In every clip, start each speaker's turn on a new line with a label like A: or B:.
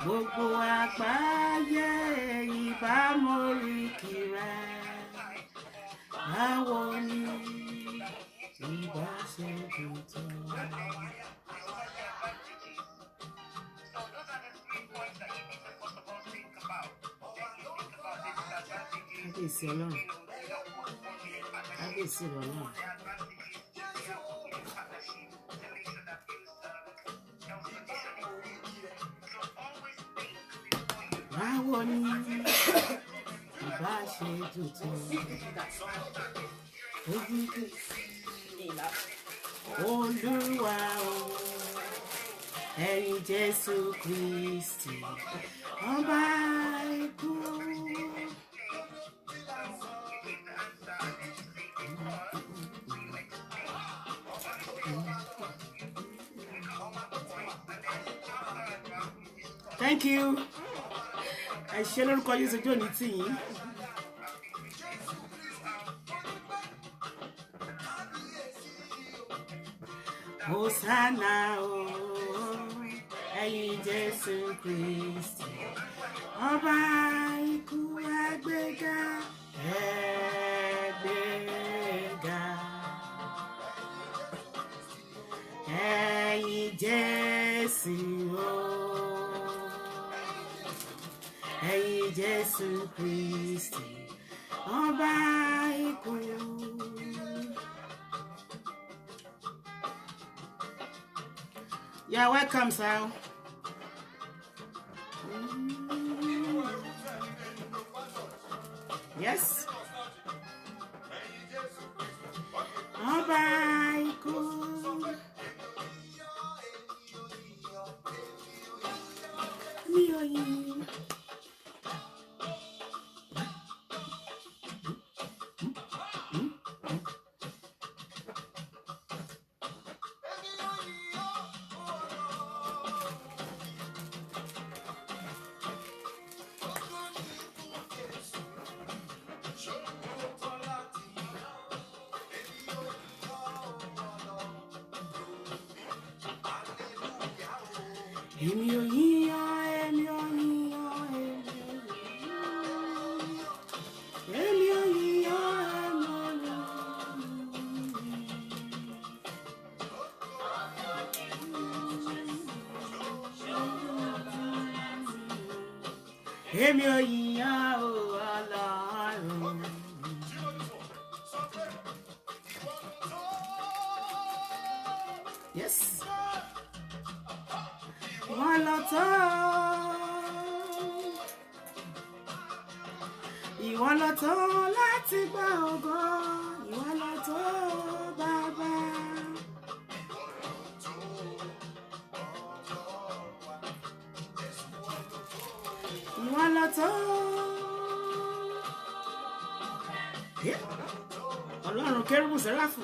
A: gbogbo àgbáyé ìbámoríkì rẹ̀ báwo ni ìbá ṣe dùn tó. Kábíyèsí Ọlọ́run, kábíyèsí Ọlọ́run. Báwo ni ìbá ṣe dùn tó. Olúwa o, ẹ̀yin Jésù Kristi, ọba ikú. Thank you. Ẹ ṣé lórúkọ Jésù ojú òní tì yín. Hosanna o, ẹ̀yin Jésù Kristi, ọba ikú ẹgbẹ́ga, ẹgbẹ́ga. Ẹ̀yin Jésù o, ẹ̀yin Jésù Kristi, ọba ikú. You're welcome, sir. Yes. Ọba ikú. Mi ò yìn. Èmi ò yíyan, èmi ò yíyan, èmi ò yíyan, èmi ò yíyan o Ọlọ́run. Yes. Wọ́n lọ tán, ìwọ lọ tán láti gba ògo, ìwọ lọ tán bàbá. Ìwọ lọ tán, Ọlọ́run kérúbù séráfù.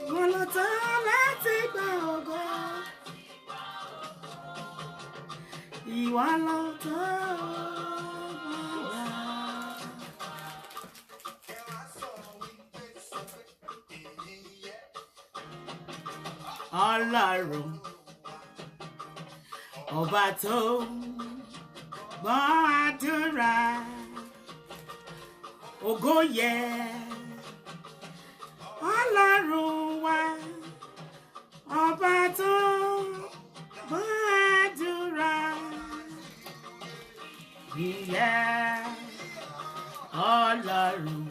A: Ìwọ lọ tán láti gba ògo, ìwọ lọ tán bàbá. Ọlọ́run ọba tó gbọ́ àdúrà, ògo yẹ Ọlọ́run wa, ọba tó gbọ́ àdúrà, ìyẹ Ọlọ́run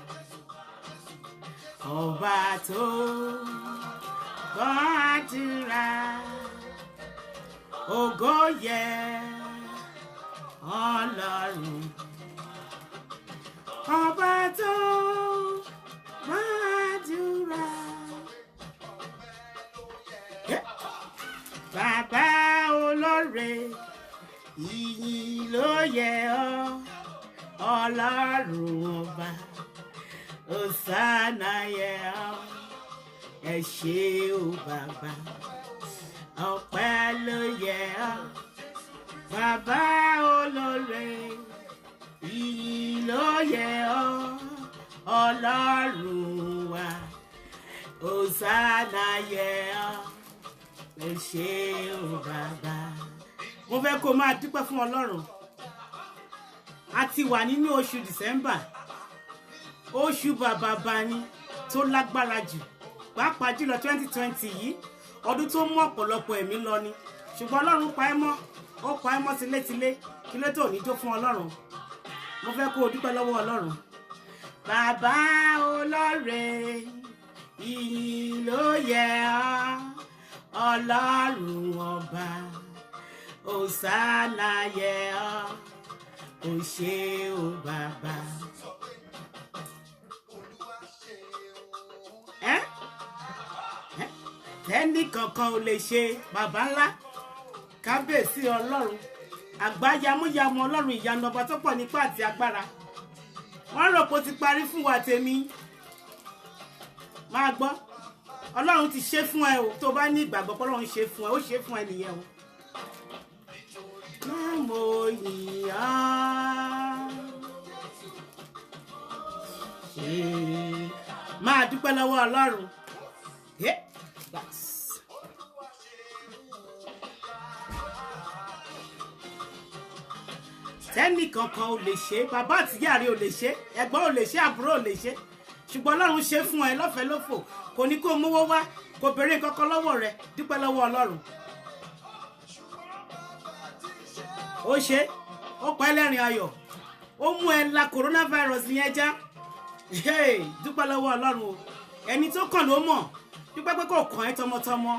A: ọba tó gbọ́ àdúrà, ògo yẹ Ọlọ́run ọba tó gbọ́ àdúrà. Bàbá olóore, ìyìn ló yẹ ọ́ Ọlọ́run ọba, Hosanna yẹ ọ́, ẹ ṣé o bàbá, ọpẹ́ ló yẹ ọ́ bàbá olóore, ìyìn ló yẹ ọ́ Ọlọ́run wa, Hosanna yẹ ọ́, ó ṣé o bàbá. Mo fẹ́ kó máa dúpẹ́ fún Ọlọ́run. A ti wà nínú oṣù December. Oṣù bàbá ni tó lágbára jù. Pàápàá jùlọ 2020 yìí, ọdún tó mú ọ̀pọ̀lọpọ̀ ẹ̀mí lọ ni. Ṣùgbọ́n Ọlọ́run pa ẹ́ mọ́, ó pa ẹ́ mọ́ tilétilé. Kí ló tó ní jó fún Ọlọ́run? Mo fẹ́ kó o dúpẹ́ lọ́wọ́ Ọlọ́run. Bàbá olóore, ìyìn ló yẹ ọ́, Ọlọ́run ọba, òsánà yẹ ọ́, ó ṣé o bàbá. Tẹ́nì kankan ò lè ṣe bàbá ńlá, kábíyèsí Ọlọ́run, àgbáyamúyamú Ọlọ́run ìyanu ọba tó pọ̀ nípa àti agbára. Wọ́n rò pé ó ti parí fún wa tèmi. Máa gbọ́, Ọlọ́run ti ṣe fún ẹ o, tó bá ní ìgbàgbọ́ pé Ọlọ́run ṣe fún ẹ, ó ṣe fún ẹ nìyẹn o. Mo yìn ọ́, máa dúpẹ́ lọ́wọ́ Ọlọ́run. Tẹ́nì kankan ò lè ṣe, bàbá àtìyá rẹ ò lè ṣe, ẹ̀gbọ́n ò lè ṣe, àbúrò ò lè ṣe. Ṣùgbọ́n Ọlọ́run ṣe fún ẹ lọ́fẹ̀ẹ́ lófò, kò ní kó mówó wá, kò béèrè kankan lọ́wọ́ rẹ, dúpẹ́ lọ́wọ́ Ọlọ́run. Ó ṣe, ó pa ẹlẹ́rìn ayọ̀, ó mú ẹ la coronavirus yẹn já. Dúpẹ́ lọ́wọ́ Ọlọ́run o, ẹni tó kàn ló mọ̀, dúpẹ́ pé kò kàn ẹ́ tọmọtọmọ.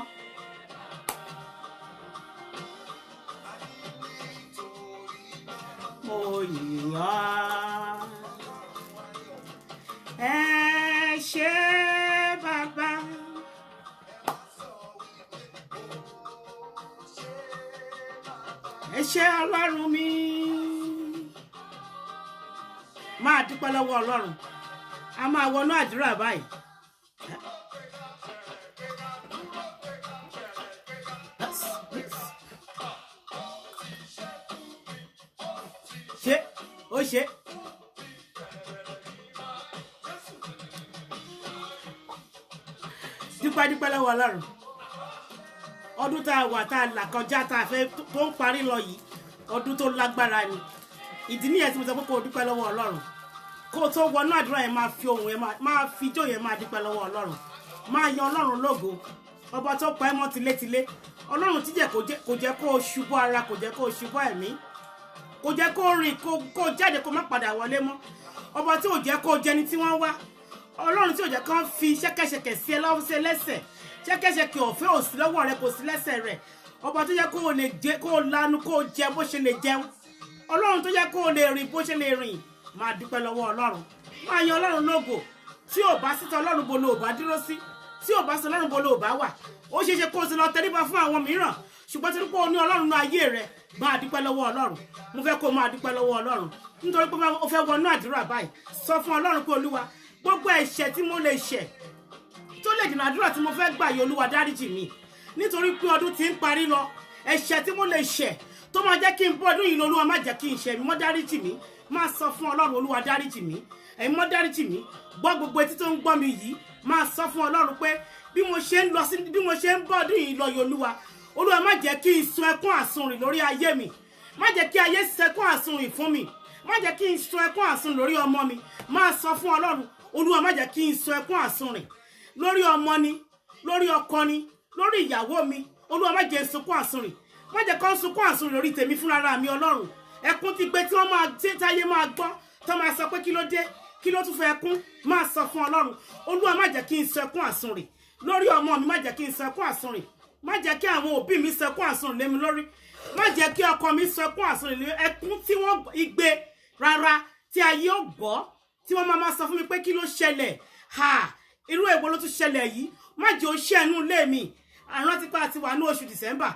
A: Mo yìn ọ́, ẹ ṣé bàbá. Ẹ ṣé Ọlọ́run mi. Máa dúpẹ́ lọ́wọ́ Ọlọ́run. A máa wọnú àdúrà báyìí. Ṣé ó ṣe? Dúpẹ́ lọ́wọ́ Ọlọ́run. Ọdún tá a wà tá a là kọjá tá a fẹ́ tó ń parí lọ yìí, ọdún tó lágbára ni. Ìdí nìyẹn tí mo sọ pé kó o dúpẹ́ lọ́wọ́ Ọlọ́run. Kó o tó wọnú àdúrà yẹn máa fi ohùn yẹn máa fi ijó yẹn máa dúpẹ́ lọ́wọ́ Ọlọ́run. Máa yan Ọlọ́run lógo. Ọba tó pa ẹ́ mọ́ tilétilé. Ọlọ́run tí jẹ́ kò jẹ́ kó o ṣubú ara, kò jẹ́ kó o ṣubú ẹ̀mí. Kò jẹ́ kó rìn kó jáde kó má padà wọlé mọ́. Ọba tí ò jẹ́ kó jẹni tí wọ́n wá. Ọlọ́run tí ò jẹ́ kán fi ṣẹ́kẹ́ṣẹkẹ̀ sí ẹ lọ́wọ́ lẹ́sẹ̀. Ṣẹ́kẹ́ṣẹkẹ̀ ọ̀fẹ́ ò sí lọ́wọ́ rẹ, kò sí lẹ́sẹ̀ rẹ̀. Ọba tó jẹ́ kó o lè jẹ, kó o lanu, kó o jẹ bó ṣe lè jẹun. Ọlọ́run tó jẹ́ kó o lè rìn bó ṣe lè rìn. Máa dúpẹ́ lọ́wọ́ Ọlọ́run. Máa yan Ọlọ́run lógo. Tí ò bá sí Ọlọ́run bo lo ò bá dúró sí. Tí ò bá sí Ọlọ́run bo lo ò bá wà. Ó ṣeé ṣe kó o sì lọ tẹríba fún àwọn mìíràn. Ṣùgbọ́n tí kò ní Ọlọ́run ní ayé rẹ̀, máa dúpẹ́ lọ́wọ́ Ọlọ́run. Mo fẹ́ kó máa dúpẹ́ lọ́wọ́ Ọlọ́run. Nítorí pé o fẹ́ wọnú àdúrà báyìí. Sọ fún Ọlọ́run pé Olúwa, gbogbo ẹ̀ṣẹ̀ tí mo lè ṣẹ̀ tó lè dènà àdúrà tí mo fẹ́ gbà yìí, Olúwa dáríjì mi. Nítorí pé ọdún ti ń parí lọ. Ẹ̀ṣẹ̀ tí mo lè ṣẹ̀ tó máa jẹ́ kí n bọ́ ọdún yìí lọ, Olúwa má jẹ́ kí n ṣẹ̀ mi, mọ́ dáríjì mi. Máa sọ fún Ọlọ́run, Olúwa dáríjì mi. Ẹ̀yin mọ́ dáríjì mi. Gbọ́ gbogbo etí tó ń gbọ́ mi yìí. Máa sọ fún Ọlọ́run pé bí mo ṣe ń bọ́ ọdún yìí lọ yìí, Olúwa má jẹ́ kí n sun ẹkún àsunrìn lórí ayé mi. Má jẹ́ kí ayé sẹkún àsunrìn fún mi. Má jẹ́ kí n sun ẹkún àsunrìn lórí ọmọ mi. Máa sọ fún Ọlọ́run, Olúwa má jẹ́ kí n sun ẹkún àsunrìn lórí ọmọ ni, lórí ọkọ ni, lórí ìyàwó mi. Olúwa má jẹ́ sunkún àsunrìn. Má jẹ́ kó sunkún àsunrìn lórí tèmi fúnra mi Ọlọ́run. Ẹkún ti gbé tí wọ́n máa tí táyé máa gbọ́, tó máa sọ pé kí ló dé, kí ló tún fẹ́ ẹkún. Máa sọ fún Ọlọ́run, Olúwa má jẹ́ kí n sun ẹkún àsunrìn lórí ọmọ mi. Má jẹ́ kí n sun ẹkún àsunrìn. Má jẹ́ kí àwọn òbí mi sun ẹkún àsunrìn lé mi lórí. Má jẹ́ kí ọkọ mi sun ẹkún àsunrìn lé ẹkún tí wọ́n igbe rárá tí ayé ò gbọ́, tí wọ́n máa sọ fún mi pé kí ló ṣẹlẹ̀, irú èwo ló tún ṣẹlẹ̀ yìí. Má jẹ́ ó ṣẹ̀nú lé mi. Àrán ti pa àti wà ní oṣù December.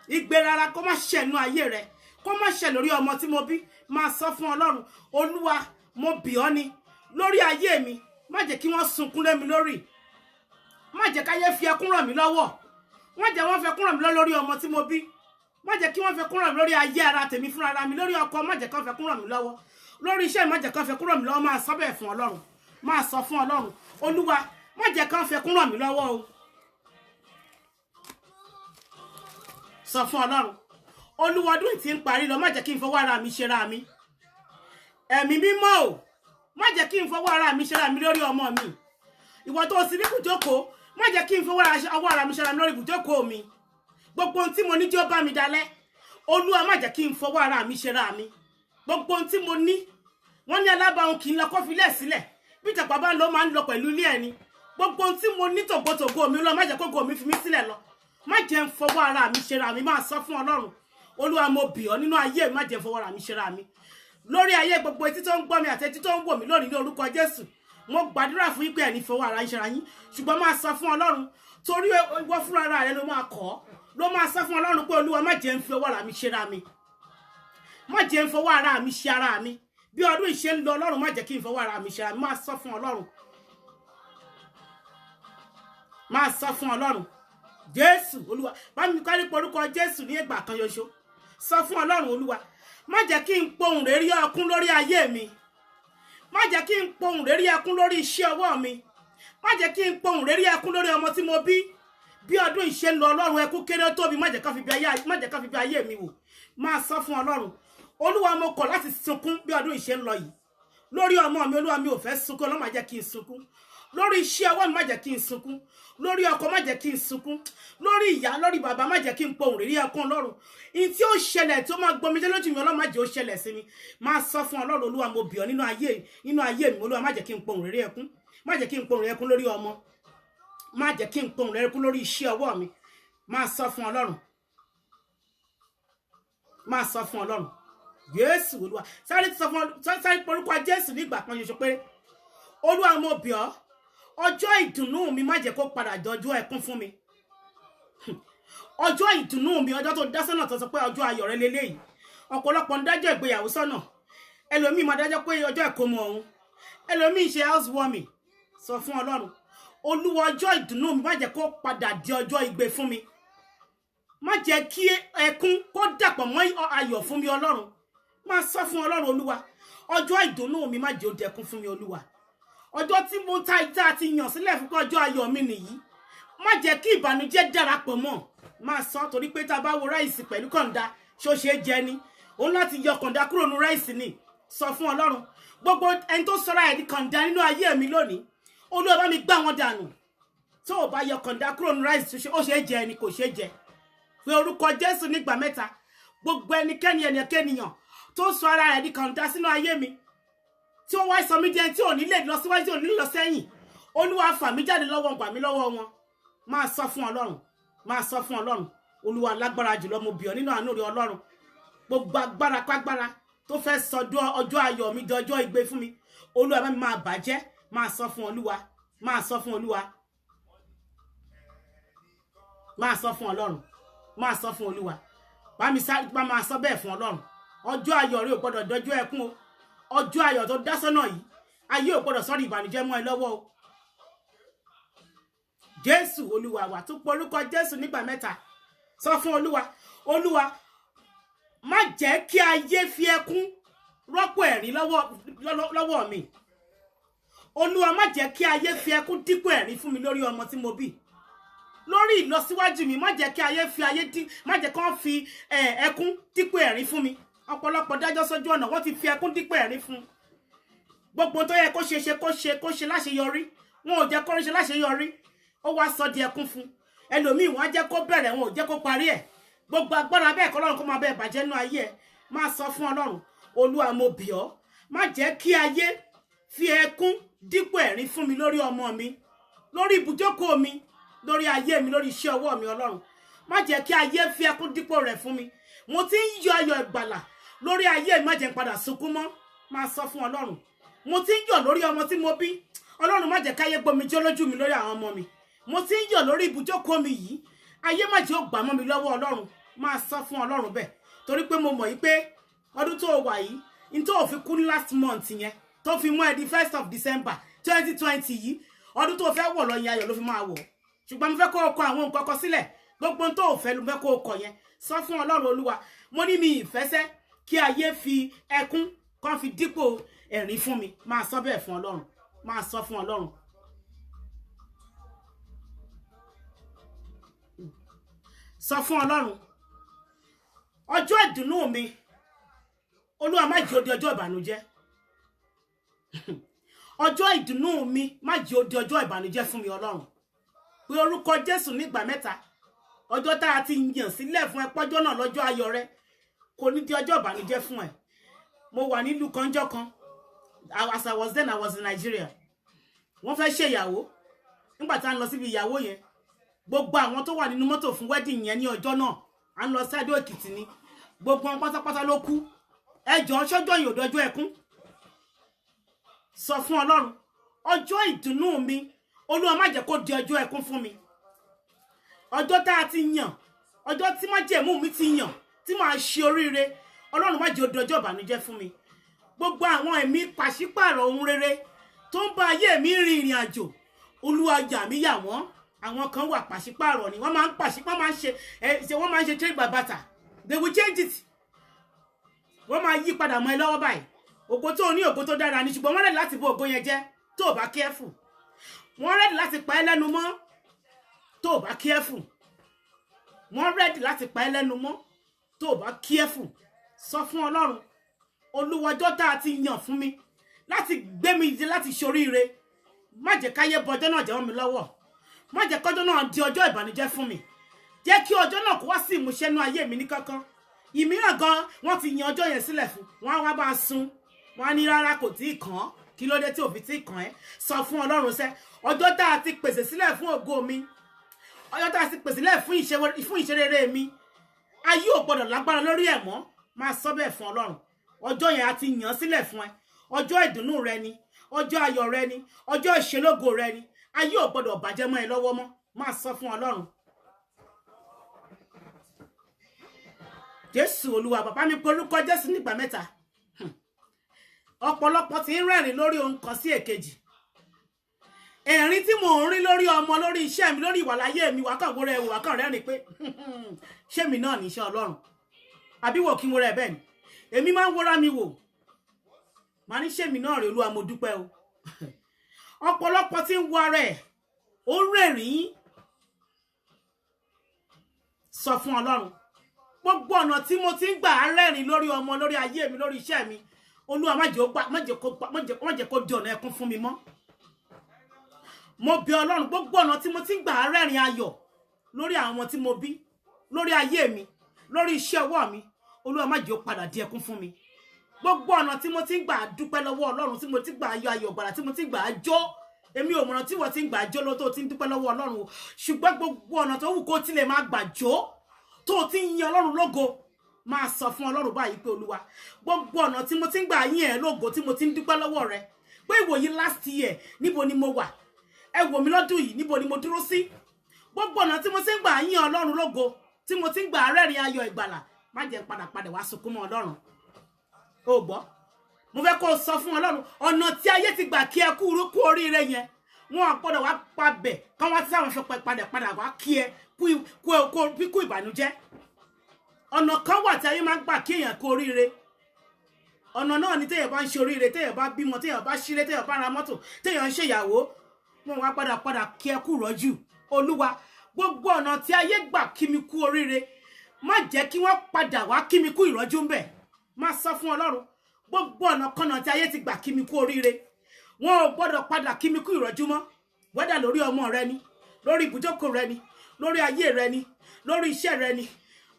A: Igbe rárá kó má ṣẹ̀nú ayé rẹ, kó má ṣẹ̀ lórí ọmọ tí mo bí. Máa sọ fún Ọlọ́run, Olúwa mo bì ọ́ ni lórí ayé mi. Má jẹ́ kí wọ́n sunkún lé mi lórí. Má jẹ́ káyé fi ẹkún ràn mí lọ́wọ́. Má jẹ́ wọ́n fẹ́ kún ràn mí lórí ọmọ tí mo bí. Má jẹ́ kí wọ́n fẹ́ kún ràn mí lórí ayé ara tèmi fúnra mi, lórí ọkọ. Má jẹ́ kí wọ́n fẹ́ kún ràn mí lọ́wọ́ lórí iṣẹ́. Má jẹ́ kí wọ́n fẹ́ kún ràn mí lọ́wọ́. Máa sọ bẹ́ẹ̀ fún Ọlọ́run. Máa sọ fún Ọlọ́run, Olúwa má jẹ́ kí wọ́n fẹ́ kún ràn mí lọ́wọ́ o. sọ fún Ọlọ́run Olúwa ọdún tí ń parí lọ má jẹ́ kí n fọwọ́ ara mi ṣera mi ẹ̀mí mímọ́ o má jẹ́ kí n fọwọ́ ara mi ṣera mi lórí ọmọ mi ìwọ tó sì ní ibùjókòó má jẹ́ kí n fọwọ́ ara mi ṣera mi lórí ibùjókòó mi gbogbo ohun tí mo ní jẹ́ ó bá mi dalẹ̀ Olúwa má jẹ́ kí n fọwọ́ ara mi ṣera mi gbogbo ohun tí mo ní wọ́n ní alábàáhùn kì í lọ kó filẹ̀ sílẹ̀ bí ìjàpá bá ń lọ máa ń lọ pẹ̀lú ilé ẹni gbogbo ohun tí mo ní tògbótògbó mi lọ má jẹ́ kógo mi fi mí sílẹ̀ lọ má jẹ́ n fọwọ́ ara mi ṣera mi máa sọ fún Ọlọ́run Olúwa mo bì ọ́ nínú ayé má jẹ́ n fọwọ́ ara mi ṣera mi lórí ayé gbogbo etí tó ń gbọ́ mi àti etí tó ń wò mí lónìí ní orúkọ Jésù mo gbàdúrà fún yín pé ẹni fọwọ́ ara yín ṣera yín ṣùgbọ́n máa sọ fún Ọlọ́run torí ìwọ fúnra ara rẹ ló máa kọ́ ló máa sọ fún Ọlọ́run pé Olúwa má jẹ́ n fọwọ́ ara mi ṣera mi má jẹ́ n fọwọ́ ara mi ṣe ara mi bí ọdún ìṣe ń lọ Ọlọ́run má jẹ́ kí n fọwọ́ ara mi ṣera mi máa sọ fún Ọlọ́run máa sọ fún Ọlọ́run Jésù Olúwa bá mi kárí porúkọ Jésù ní ìgbà kan ṣoṣo sọ fún Ọlọ́run Olúwa má jẹ́ kí n pohùn réré ẹkún lórí ayé mi má jẹ́ kí n pohùn réré ẹkún lórí iṣẹ́ ọwọ́ mi má jẹ́ kí n pohùn réré ẹkún lórí ọmọ tí mo bí ọdún ìṣe ń lọ Ọlọ́run ẹkún kéré tóbi má jẹ́ ká fi bí ayé mi wò máa sọ fún Ọlọ́run Olúwa mo kọ̀ láti sunkún bí ọdún ìṣe ń lọ yìí lórí ọmọ mi Olúwa mi ò fẹ́ sunkún Ọlọ́run má jẹ́ kí n sunkún lórí iṣẹ́ ọwọ́ mi má jẹ́ kí n sunkún lórí ọkọ má jẹ́ kí n sunkún lórí ìyá lórí bàbá má jẹ́ kí n pohùn réré ẹkún Ọlọ́run in tí ó ṣẹlẹ̀ tí ó máa gbomijé lójú mi Ọlọ́run má jẹ́ ó ṣẹlẹ̀ sí mi máa sọ fún Ọlọ́run Olúwa mo bì ọ́ nínú ayé mi Olúwa má jẹ́ kí n pohùn réré ẹkún má jẹ́ kí n pohùn réré ẹkún lórí ọmọ má jẹ́ kí n pohùn réré ẹkún lórí iṣẹ́ ọwọ́ mi máa sọ fún Ọlọ́run máa sọ fún Ọlọ́run Jésù Olúwa sáré porúkọ Jésù nígbà kan ṣoṣo pé Olúwa mo bì ọ́ ọjọ́ ìdùnnú mi má jẹ́ kó padà dọjọ́ ẹkún fún mi ọjọ́ ìdùnnú mi ọjọ́ tó dá sọ́nà tó sọ pé ọjọ́ ayọ̀ rẹ lélẹ́yìí ọ̀pọ̀lọpọ̀ ń dájọ́ ìgbéyàwó sọ́nà ẹlòmíì máa dájọ́ pé ọjọ́ ìkómọ ọ̀hún ẹlòmíì ṣe housewarming sọ fún Ọlọ́run Olúwa ọjọ́ ìdùnnú mi má jẹ́ kó padà di ọjọ́ igbe fún mi má jẹ́ kí ẹkún kó dàpọ̀ mọ́ ayọ̀ fún mi Ọlọ́run máa sọ fún Ọlọ́run Olúwa ọjọ́ ìdùnnú mi má jẹ́ ó dẹkún fún mi Olúwa ọjọ́ tí mo ta ti yàn sílẹ̀ fún ọjọ́ ayọ̀ mi nìyí má jẹ́ kí ìbànújẹ́ darapọ̀ mọ́ máa sọ torí pé tá bá wo ráìsì pẹ̀lú kọ̀ǹda ṣó ṣe é jẹ ni òun láti yọ kọ̀ǹda kúrò nínú ráìsì ni sọ fún Ọlọ́run gbogbo ẹni tó sọra ẹ̀ di kọ̀ǹda nínú ayé mi lónìí Olúwa bá mi gbá wọn dànù tó o bá yọ kọ̀ǹda kúrò nínú ráìsì ó ṣe é jẹ ni kò ṣe é jẹ pé orúkọ Jésù nígbà mẹ́ta gbogbo ẹnikẹ́niyàn tó sọ ara ẹ̀ di kọ̀ǹda sínú ayé mi tí ó wá sọ mí di ẹni tí ò ní lè lọ síwájú ò ní lọ sẹ́yìn Olúwa fà mí jáde lọ́wọ́ gbà mí lọ́wọ́ wọn máa sọ fún Ọlọ́run máa sọ fún Ọlọ́run Olúwa lágbára jùlọ mo bì ọ́ nínú àánú rẹ Ọlọ́run gbogbo agbára kágbára tó fẹ́ sọ ọjọ́ ayọ̀ mi di ọjọ́ igbe fún mi Olúwa bá mi máa bàjẹ́ máa sọ fún Olúwa máa sọ fún Olúwa máa sọ fún Ọlọ́run máa sọ fún Olúwa bá máa sọ bẹ́ẹ̀ fún Ọlọ́run ọjọ́ ayọ̀ rẹ ò gbọ́dọ̀ dọjọ́ ẹkún o ọjọ́ ayọ̀ tó dá sọ́nà yìí ayé ò gbọ́dọ̀ sọ́rí ìbànújẹ́ mọ́ ẹ lọ́wọ́ o Jésù Olúwa wa tún porúkọ Jésù nígbà mẹ́ta sọ fún Olúwa má jẹ́ kí ayé fi ẹkún rọ́pò ẹ̀rín lọ́wọ́ mi Olúwa má jẹ́ kí ayé fi ẹkún dípò ẹ̀rín fún mi lórí ọmọ tí mo bí lórí ìlọsíwájú mi má jẹ́ kí ayé má jẹ́ kán fi ẹkún dípò ẹ̀rín fún mi ọ̀pọ̀lọpọ̀ dájọ́ sójú ọ̀nà wọ́n ti fi ẹkún dípò ẹ̀rín fún gbogbo tó yẹ kó ṣe láṣeyọrí wọn ò jẹ́ kó ṣe láṣeyọrí ó wá sọ di ẹkún fún ẹlòmíì wọ́n á jẹ́ kó bẹ̀rẹ̀ wọn ò jẹ́ kó parí ẹ̀ gbogbo agbára bẹ́ẹ̀ kọ́ Ọlọ́run kó máa bẹ́ẹ̀ bàjẹ́ nínú ayé ẹ̀ máa sọ fún Ọlọ́run Olúwa mo bì ọ́ má jẹ́ kí ayé fi ẹkún dípò ẹ̀rín fún mi lórí ọmọ mi lórí ibùjókòó mi lórí ayé mi lórí iṣẹ́ ọwọ́ mi Ọlọ́run má jẹ́ kí ayé fi ẹkún dípò rẹ̀ fún mi mo ti ń yọ ayọ̀ ìgbàlà lórí ayé mi má jẹ́ n padà sunkún mọ́ máa sọ fún Ọlọ́run mo ti ń yọ̀ lórí ọmọ tí mo bí Ọlọ́run má jẹ́ káyé gbomijé lójú mi lórí àwọn ọmọ mi mo ti ń yọ̀ lórí ibùjókòó mi yìí ayé má jẹ́ ó gbà mọ́ mi lọ́wọ́ Ọlọ́run máa sọ fún Ọlọ́run bẹ́ẹ̀ torí pé mo mọ̀ yìí pé ọdún tó wà yìí in tó fi kú ní last month yẹn tó fi mú ẹ di 1st of December 2020 yìí ọdún tó fẹ́ wọ̀ lọ yẹn ayọ̀ ló fi máa wọ̀ ṣùgbọ́n mo fẹ́ kó o kọ àwọn nǹkan kan sílẹ̀ gbogbo tó fẹ́ ló fẹ́ kó o kọ yẹn sọ fún Ọlọ́run Olúwa mo ní mi ìfẹ́sẹ́ kí ayé fi ẹkún kan fi dípò ẹ̀rín fún mi máa sọ bẹ́ẹ̀ fún Ọlọ́run máa sọ fún Ọlọ́run sọ fún Ọlọ́run ọjọ́ ìdùnnú mi Olúwa má jẹ́ ó di ọjọ́ ìbànújẹ́ ọjọ́ ìdùnnú mi má jẹ́ ó di ọjọ́ ìbànújẹ́ fún mi Ọlọ́run pé orúkọ Jésù nígbà mẹ́ta ọjọ́ tá a ti yàn sílẹ̀ fún ẹ pọ́jọ́ náà lọ́jọ́ ayọ̀ rẹ kò ní di ọjọ́ ìbànújẹ́ fún ẹ. Mo wà nílùú kanjọ́ kan as I was then I was in Nigeria. Wọ́n fẹ́ ṣe ìyàwó nígbà tá a ń lọ síbi ìyàwó yẹn gbogbo àwọn tó wà nínú mọ́tò fún wedding yẹn ní ọjọ́ náà à ń lọ sí Adó Èkìtì ni gbogbo wọn pátápátá ló kú. Ẹjọ́ ṣọjọ́ yìí ò dọjọ́ ẹkún sọ fún Ọlọ́run ọjọ́ ìdùnnú mi Olúwa má jẹ́ kó di ọjọ́ ẹkún fún mi. Ọjọ́ tá a ti yàn ọjọ́ tí májẹ̀mú mi ti yàn tí màá ṣe oríire Ọlọ́run má jẹ́ ó di ọjọ́ ìbànújẹ́ fún mi. Gbogbo àwọn ẹ̀mí pàṣípààrọ̀ ohun rere tó ń bá ayé mi rin ìrìn àjò Olúwa yà mí yà wọ́n. Àwọn kan wà pàṣípààrọ̀ ni wọ́n máa ń wọ́n máa ń ṣe trade by barter. They will change it. Wọ́n máa yí padà mọ́ ẹ lọ́wọ́ báyìí. Ògo tó ní ògo tó dára ni ṣùgbọ́n wọ́n rẹ̀ láti bó ògo yẹn jẹ́ tó bá careful. Wọ́n rẹ̀ láti pa ẹ́ lẹ́nu mọ́ tó bá careful. Wọ́n rẹ̀ láti pa ẹ́ lẹ́nu mọ́ tó bá careful. Sọ fún Ọlọ́run Olúwa ọjọ́ tá a ti yàn fún mi láti gbé mi dé láti ṣoríire má jẹ́ káyé bọjọ́ náà jẹ́ wọ́n mi lọ́wọ́. Má jẹ́ kọjọ́ náà di ọjọ́ ìbànújẹ́ fún mi. Jẹ́ kí ọjọ́ náà kó wá sí ìmúṣẹ nínú ayé mi ní kankan. Ìmíràn gan wọ́n ti yan ọjọ́ yẹn sílẹ̀ fún wọn wá bá sùn wọ́n ní rárá kò tí ì kàn kí ló dé tí ò fi tí ì kàn ẹ́. Sọ fún Ọlọ́run sẹ́ ọjọ́ tá a ti pèsè sílẹ̀ fún ògo mi ọjọ́ tá a ti pèsè sílẹ̀ fún ìṣerere mi ayé ò gbọdọ̀ lágbára lórí ẹ̀ mọ́. Máa sọ bẹ́ẹ̀ fún Ọlọ́run ọjọ́ yẹn a ti yàn sílẹ̀ fún ẹ ọjọ́ ìdùnnú rẹ ni ọjọ́ ayọ̀ rẹ ni ọjọ́ ìṣelógo rẹ ni ayé ò gbọdọ̀ bàjẹ́ mọ́ ẹ lọ́wọ́ mọ́. Máa sọ fún Ọlọ́run Jésù Olúwa bàbá mi porúkọ Jésù nígbà mẹ́ta. Ọ̀pọ̀lọpọ̀ ti ń rẹ́rìn lórí ohun kan sí èkejì. Ẹ̀rín tí mò ń rí lórí ọmọ lórí iṣẹ́ mi lórí ìwàláyé mi wákàn wo rẹ̀ wákàn rẹ́rìn pé ṣé mi náà ní iṣẹ́ Ọlọ́run àbí wò kí mo rẹ̀ bẹ́ẹ̀ ni èmi máa ń wọ́ra mi wò màá ní ṣé mi náà rè Olúwa mo dúpẹ́ o. Ọ̀pọ̀lọpọ̀ tí ń wọ ara ẹ̀ ó rẹ́rìn. Sọ fún Ọlọ́run gbogbo ọ̀nà tí mo ti ń gbà rẹ́rìn lórí ọmọ lórí ayé mi lórí iṣẹ́ mi Olúwa má jẹ́ kó di ọ̀nà ẹkún fún mi mọ́. Mo bẹ̀ Ọlọ́run gbogbo ọ̀nà tí mo ti ń gbà rẹ́rìn ayọ̀ lórí àwọn ọmọ tí mo bí lórí ayé mi lórí iṣẹ́ ọwọ́ mi Olúwa má jẹ́ ó padà di ẹkún fún mi. Gbogbo ọ̀nà tí mo ti ń gbà dúpẹ́ lọ́wọ́ Ọlọ́run tí mo ti gbà ayọ̀ gbàrà tí mo ti gbà jó èmi ò mọ̀ràn tí wọ́n ti ń gbà jó ló tó ti ń dúpẹ́ lọ́wọ́ Ọlọ́run o ṣùgbọ́n gbogbo ọ̀nà tó wù kó ti lè máa gbà jó tó ti ń yin Ọlọ́run lógo máa sọ fún Ọlọ́run báyìí pé Olúwa gbogbo ọ̀nà tí mo ti ń gbà yin ẹ lógo tí mo ti ń dúpẹ́ lọ́wọ́ rẹ pé ìwòyí last year níbo ni mo wà ẹ wò mí lọ́dún yìí níbo ni mo dúró sí gbogbo ọ̀nà tí mo ti ń gbà yin Ọlọ́run lógo tí mo ti ń gbà rẹ́rìn ayọ̀ ìgbàlà má jẹ́ padà wá sunkún mọ́ Ọlọ́run o gbọ́ mo fẹ́ kó sọ fún Ọlọ́run ọ̀nà tí ayé ti gbà kí ẹ kú oríire yẹn wọn gbọ́dọ̀ wá pabẹ̀ kán wá tí sáwọn fẹ́ padà wá kí ẹ kú ìbànújẹ́. Ọ̀nà kan wà tí ayé máa ń gbà kí èèyàn kú oríire ọ̀nà náà ni téèyàn bá ń ṣe oríire téèyàn bá bímọ téèyàn bá ṣílé téèyàn bá ra mọ́tò téèyàn ń ṣèyàwó wọn wá padà kí ẹ kú rọ́jú. Olúwa gbogbo ọ̀nà tí ayé gbà kí mi kú oríire má jẹ́ kí wọ́n padà wá kí mi kú ìrọ́jú ń bẹ̀. Má sọ fún Ọlọ́run gbogbo ọ̀nà kanà tí ayé ti gbà kí mi kú oríire wọn ò gbọ́dọ̀ padà kí mi kú ìrọ́jú mọ́ wẹ́dà lórí ọmọ rẹ ni lórí ibùjókòó rẹ ni lórí ayé rẹ ni lórí iṣẹ́ rẹ ni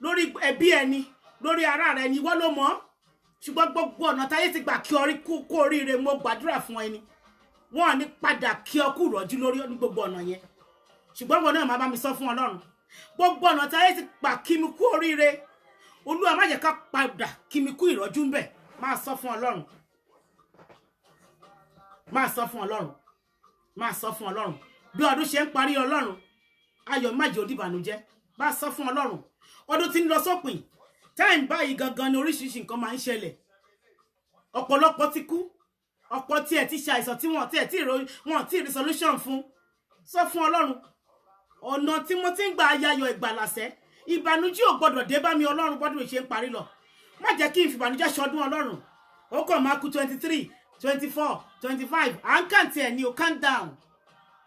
A: lórí ẹbí ẹni lórí ará rẹ ni wọ́n ló mọ̀ ṣùgbọ́n gbogbo ọ̀nà tí ayé ti gbà kí ọ kú oríire mo gbàdúrà fún ẹni wọn ò ní padà kí ọ kú ìrọ́jú lórí ní gbogbo ọ̀nà yẹn ṣùgbọ́n wọn náà máa bá mi sọ fún Ọlọ́run gbogbo ọ̀nà tí ayé ti gbà kí mi kú oríire Olúwa má jẹ́ ká padà kí mi kú ìrọ́jú ń bẹ̀. Máa sọ fún Ọlọ́run máa sọ fún Ọlọ́run máa sọ fún Ọlọ́run bí ọdún ṣe ń parí Ọlọ́run ayọ̀ má jẹ́ ó di ìbànújẹ́. Máa sọ fún Ọlọ́run ọdún tí ń lọ sópin time báyìí gangan ni oríṣiríṣi nǹkan máa ń ṣẹlẹ̀ ọ̀pọ̀lọpọ̀ ti kú ọ̀pọ̀ tí ẹ̀ ti ṣe àìsàn tí wọ́n ti rí solution fún. Sọ fún Ọlọ́run ọ̀nà tí mo ti ń gbà ayọ̀ ìgbàlàsẹ́ ìbànújẹ́ ò gbọdọ̀ dé bá mi Ọlọ́run bọ́dún ṣe ń parí lọ má jẹ́ kí n fi ìbànújẹ́ ṣọdún Ọlọ́run ó kàn máa kú 23 24 25 à ń kàn tiẹ̀ ní o calm down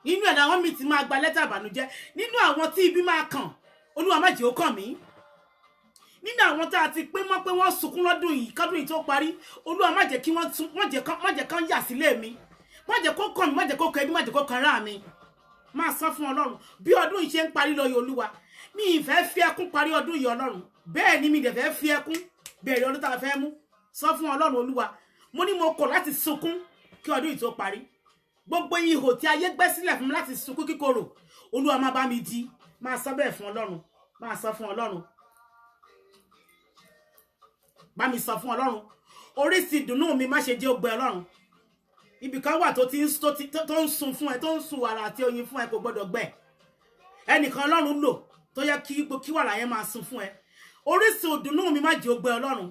A: nínú ẹ̀ làwọn mi ti máa gba lẹ́tà ìbànújẹ́ nínú àwọn tí ibi máa kàn Olúwa má jẹ́ ó kàn mí nínú àwọn tá a ti pín mọ́ pé wọ́n sunkún lọ́dún yìí kọ́dún yìí tó parí Olúwa má jẹ́ kí wọ́n má jẹ́ kán yà sílé mi má jẹ́ kó kàn mí má jẹ́ kó kẹ́ bí má jẹ́ kó kan rá mi máa sọ fún Ọlọ́run bí ọdún yìí ṣe ń parí lọ yìí Olúwa mi ì fẹ́ fi ẹkún parí ọdún yìí Ọlọ́run bẹ́ẹ̀ ni mi dẹ̀ fẹ́ fi ẹkún bẹ̀rẹ̀ ọdún tá a fẹ́ mú sọ fún Ọlọ́run Olúwa mo ní mo kọ̀ láti sunkún kí ọdún yìí tó parí gbogbo ihò tí ayé gbẹ́ sílẹ̀ fún mi láti sunkún kíkorò Olúwa má bá mi di máa sọ bẹ́ẹ̀ fún Ọlọ́run máa sọ fún Ọlọ́run bá mi sọ fún Ọlọ́run oríṣi ìdùnnú mi má ṣe jẹ́ ó gbẹ Ọlọ́run ibì kan wà tó ń sun fún ẹ tó ń sun wàrà àti oyin fún ẹ kò gbọdọ̀ gbẹ ẹnìkan Ọlọ́run lò tó yẹ kí wàrà yẹn máa sun fún ẹ orísun ìdùnnú mi má jẹ́ ó gbẹ Ọlọ́run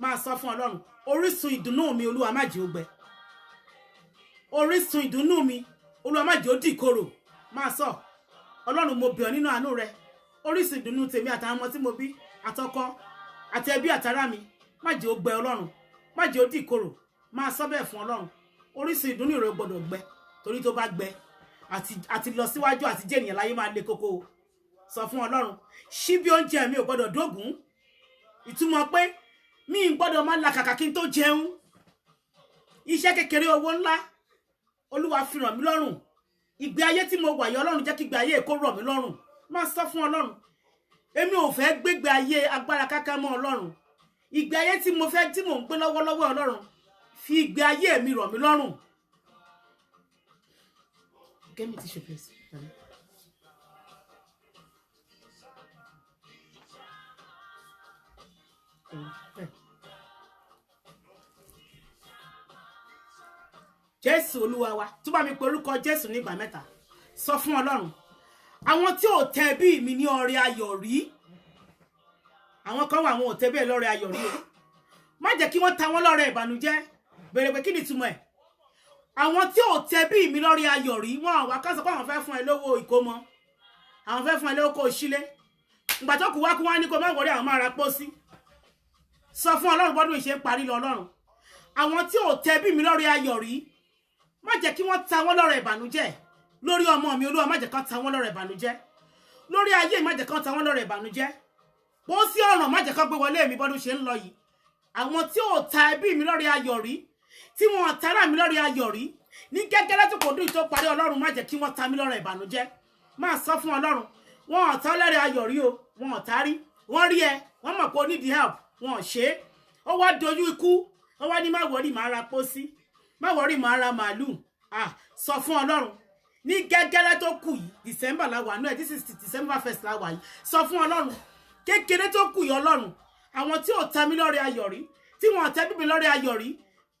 A: máa sọ fún Ọlọ́run orísun ìdùnnú mi Olúwa má jẹ́ ó gbẹ orísun ìdùnnú mi Olúwa má jẹ́ ó dìkorò máa sọ Ọlọ́run mo bẹ̀ ọ́ nínú àánú rẹ orísun ìdùnnú tèmi àtàwọn ọmọ tí mo bí àtọkọ àti ẹbí àtàrà mi má jẹ́ ó gbẹ Ọlọ́run má jẹ́ ó dìkorò máa sọ bẹ́ẹ̀ fún Ọlọ́run orísun ìdùnnú rẹ gbọdọ̀ gbẹ torí tó bá gbẹ àti lọ síwájú àti jẹ́ ènìyàn láyé máa le kókó sọ fún Ọlọ́run ṣíbí oúnjẹ mi ò gbọdọ̀ dógùn ìtumọ̀ pé mi ń gbọdọ̀ máa làkàkà kí n tó jẹun iṣẹ́ kékeré owó ńlá Olúwa fi ràn mí lọ́rùn ìgbé ayé tí mo wà yìí Ọlọ́run jẹ́ kí ìgbé ayé kó rọ̀ mí lọ́rùn máa sọ fún Ọlọ́run èmi ò fẹ́ gbégbé ayé agbára káká mọ́ Ọlọ́run ìgbé ayé tí mo fẹ́ tí mò ń gbé lọ́wọ́lọ́wọ́ Ọlọ́run fi ìgbé ayé mi rọ̀ mí lọ́rùn Get me tissue, please. Jésù Olúwa wa tó bá mi pe orúkọ Jésù ní ìgbà mẹ́ta sọ fún Ọlọ́run àwọn tí ò tẹ bí mi ní ọrẹ ayọ̀ rí àwọn kan wà àwọn ò tẹ bí lọ́rẹ ayọ̀ rí o má jẹ́ kí wọ́n ta wọ́n lọ́rẹ ìbànújẹ́ bèrè pé kí ni ìtumọ̀ ẹ̀ àwọn tí ò tẹ bí mi lọ́rẹ ayọ̀ rí wọn wá kàn sọ pé àwọn fẹ́ fún ẹ lówó ìkómọ àwọn fẹ́ fún ẹ lówó kó sílé ìgbà tó kù wá kú wá ní kó má wọlé àwọn máa ra pósí sọ fún Ọlọ́run bọ́dún ìṣe ń parí lọ Ọlọ́run àwọn tí ò tẹ bí mi lọ́rẹ ayọ̀ rí má jẹ́ kí wọ́n ta wọ́n lọ́rẹ ìbànújẹ́ lórí ọmọ mi Olúwa má jẹ́ kán ta wọ́n lọ́rẹ ìbànújẹ́ lórí ayé má jẹ́ kán ta wọ́n lọ́rẹ ìbànújẹ́ bó sí ọ̀ràn má jẹ́ kán gbé wọlé mi bọ́dún ṣe ń lọ yìí àwọn tí ò ta ẹbí mi lọ́rẹ ayọ̀ rí tí wọ́n tara mi lọ́rẹ ayọ̀ rí ní gẹ́gẹ́rẹ́ tó kò dùn tó parí Ọlọ́run má jẹ́ kí wọ́n ta mi lọ́rẹ ìbànújẹ́ máa sọ fún Ọlọ́run wọn ò ta lọ́rẹ ayọ̀ rí o wọn ò ta rí wọ́n rí ẹ wọ́n mọ̀ pé o need help wọn ò ṣe é ó wá dojú ikú ó wá ní má wọrí máa ra pósí má wọrí máa ra màálù sọ fún Ọlọ́run ní gẹ́gẹ́rẹ́ tó kù yìí December la wà náà this is December 1st la wà yìí sọ fún Ọlọ́run kékeré tó kù yìí Ọlọ́run àwọn tí ò ta mí lọ́rẹ ayọ̀ rí tí wọn ò tẹ bí mi lọ́rẹ ayọ̀ rí